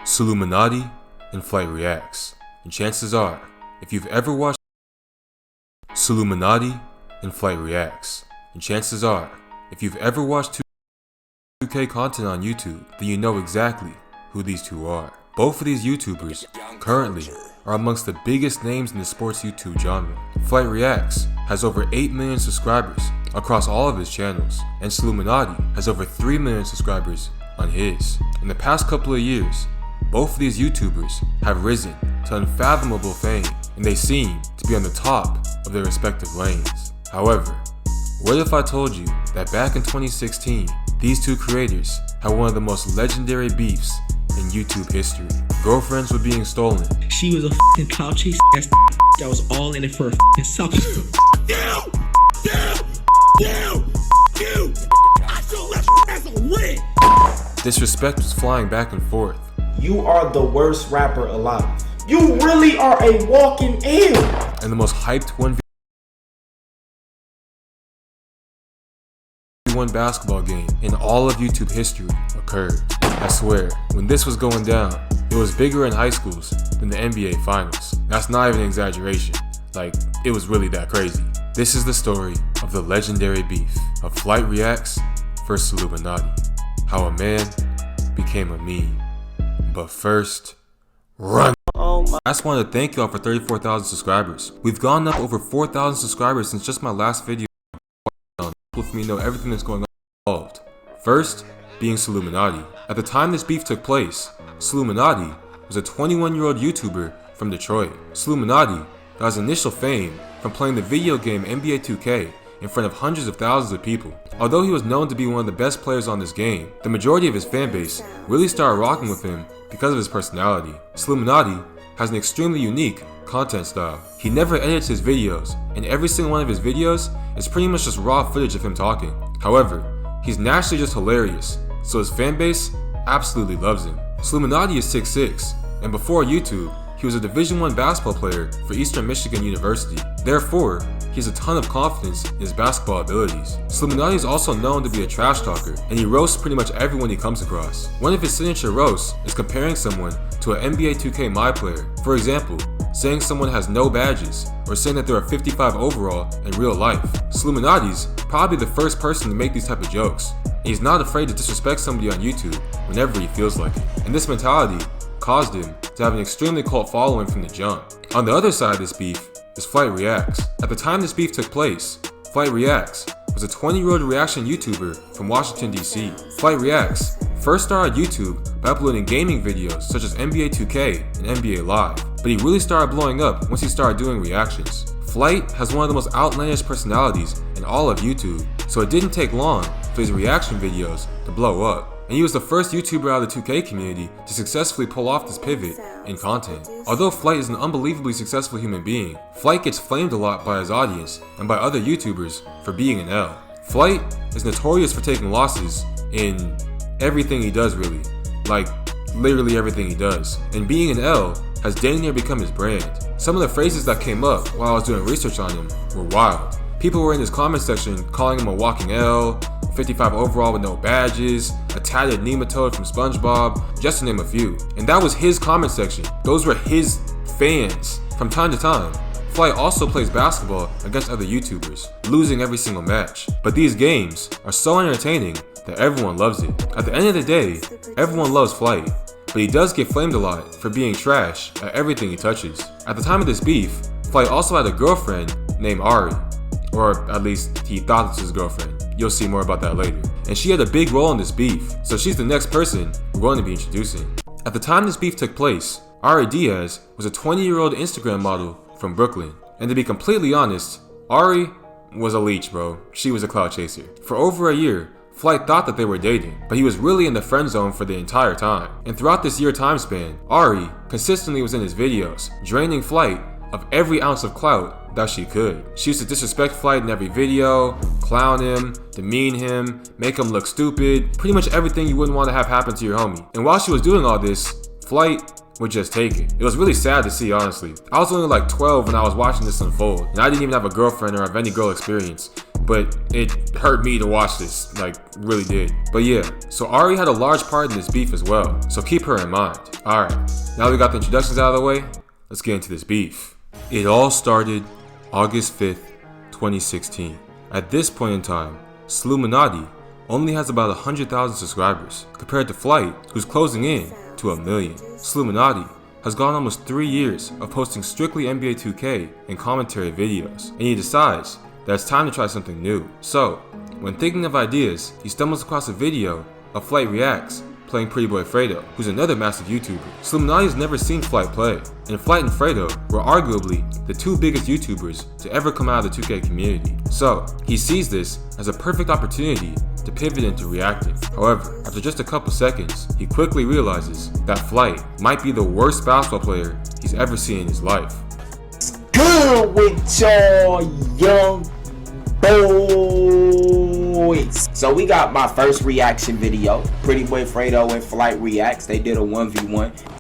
Solluminati and Flightreacts. And chances are, if you've ever watched Solluminati and Flightreacts, and chances are, if you've ever watched 2K content on YouTube, then you know exactly who these two are. Both of these YouTubers currently are amongst the biggest names in the sports YouTube genre. Flightreacts has over 8 million subscribers across all of his channels, and Solluminati has over 3 million subscribers on his. In the past couple of years, both of these YouTubers have risen to unfathomable fame, and they seem to be on the top of their respective lanes. However, what if I told you that back in 2016, these two creators had one of the most legendary beefs in YouTube history? Girlfriends were being stolen. She was a f***ing clout chase ass that was all in it for a f***ing self. Disrespect was flying back and forth. You are the worst rapper alive. You really are a walking ill. And the most hyped 1v1 basketball game in all of YouTube history occurred. I swear, when this was going down, it was bigger in high schools than the NBA Finals. That's not even an exaggeration. Like, it was really that crazy. This is the story of the legendary beef of Flightreacts versus Solluminati. How a man became a meme. But first, run! I just want to thank y'all for 34,000 subscribers. We've gone up over 4,000 subscribers since just my last video. With me know everything that's going on involved. First, being Solluminati. At the time this beef took place, Solluminati was a 21-year-old YouTuber from Detroit. Solluminati got his initial fame from playing the video game NBA 2K in front of hundreds of thousands of people. Although he was known to be one of the best players on this game, the majority of his fanbase really started rocking with him because of his personality. Solluminati has an extremely unique content style. He never edits his videos, and every single one of his videos is pretty much just raw footage of him talking. However, he's naturally just hilarious, so his fanbase absolutely loves him. Solluminati is 6'6", and before YouTube, he was a Division I basketball player for Eastern Michigan University. Therefore, he has a ton of confidence in his basketball abilities. Solluminati is also known to be a trash talker, and he roasts pretty much everyone he comes across. One of his signature roasts is comparing someone to an NBA 2K My player. For example, saying someone has no badges, or saying that they're a 55 overall in real life. Solluminati's probably the first person to make these type of jokes, and he's not afraid to disrespect somebody on YouTube whenever he feels like it. And this mentality caused him to have an extremely cult following from the jump. On the other side of this beef is Flightreacts. At the time this beef took place, Flightreacts was a 20-year-old reaction YouTuber from Washington, D.C. Flightreacts first started YouTube by uploading gaming videos such as NBA 2K and NBA Live, but he really started blowing up once he started doing reactions. Flight has one of the most outlandish personalities in all of YouTube, so it didn't take long for his reaction videos to blow up. And he was the first YouTuber out of the 2K community to successfully pull off this pivot in content. Although Flight is an unbelievably successful human being, Flight gets flamed a lot by his audience and by other YouTubers for being an L. Flight is notorious for taking losses in everything he does really. Like, literally everything he does. And being an L has dang near become his brand. Some of the phrases that came up while I was doing research on him were wild. People were in his comment section calling him a walking L, 55 overall with no badges, a tatted nematode from SpongeBob, just to name a few. And that was his comment section. Those were his fans. From time to time, Flight also plays basketball against other YouTubers, losing every single match. But these games are so entertaining that everyone loves it. At the end of the day, everyone loves Flight, but he does get flamed a lot for being trash at everything he touches. At the time of this beef, Flight also had a girlfriend named Ari, or at least he thought it was his girlfriend. You'll see more about that later. And she had a big role in this beef, so she's the next person we're going to be introducing. At the time this beef took place, Ari Diaz was a 20-year-old Instagram model from Brooklyn. And to be completely honest, Ari was a leech, bro. She was a cloud chaser. For over a year, Flight thought that they were dating, but he was really in the friend zone for the entire time. And throughout this year time span, Ari consistently was in his videos, draining Flight of every ounce of clout that she could. She used to disrespect Flight in every video, clown him, demean him, make him look stupid, pretty much everything you wouldn't want to have happen to your homie. And while she was doing all this, Flight would just take it. It was really sad to see, honestly. I was only like 12 when I was watching this unfold, and I didn't even have a girlfriend or have any girl experience. but it hurt me to watch this, like really did. But yeah, so Ari had a large part in this beef as well, so keep her in mind. Alright, now we got the introductions out of the way, let's get into this beef. It all started August 5th, 2016. At this point in time, Solluminati only has about 100,000 subscribers, compared to Flight, who's closing in to 1 million. Solluminati has gone almost 3 years of posting strictly NBA 2K and commentary videos, and he decides that it's time to try something new. So, when thinking of ideas, he stumbles across a video of Flightreacts playing Pretty Boy Fredo, who's another massive YouTuber. Solluminati has never seen Flight play, and Flight and Fredo were arguably the two biggest YouTubers to ever come out of the 2K community. So, he sees this as a perfect opportunity to pivot into reacting. However, after just a couple seconds, he quickly realizes that Flight might be the worst basketball player he's ever seen in his life. Good with y'all young boys. So we got my first reaction video. Pretty Boy Fredo and Flight reacts. They did a 1v1.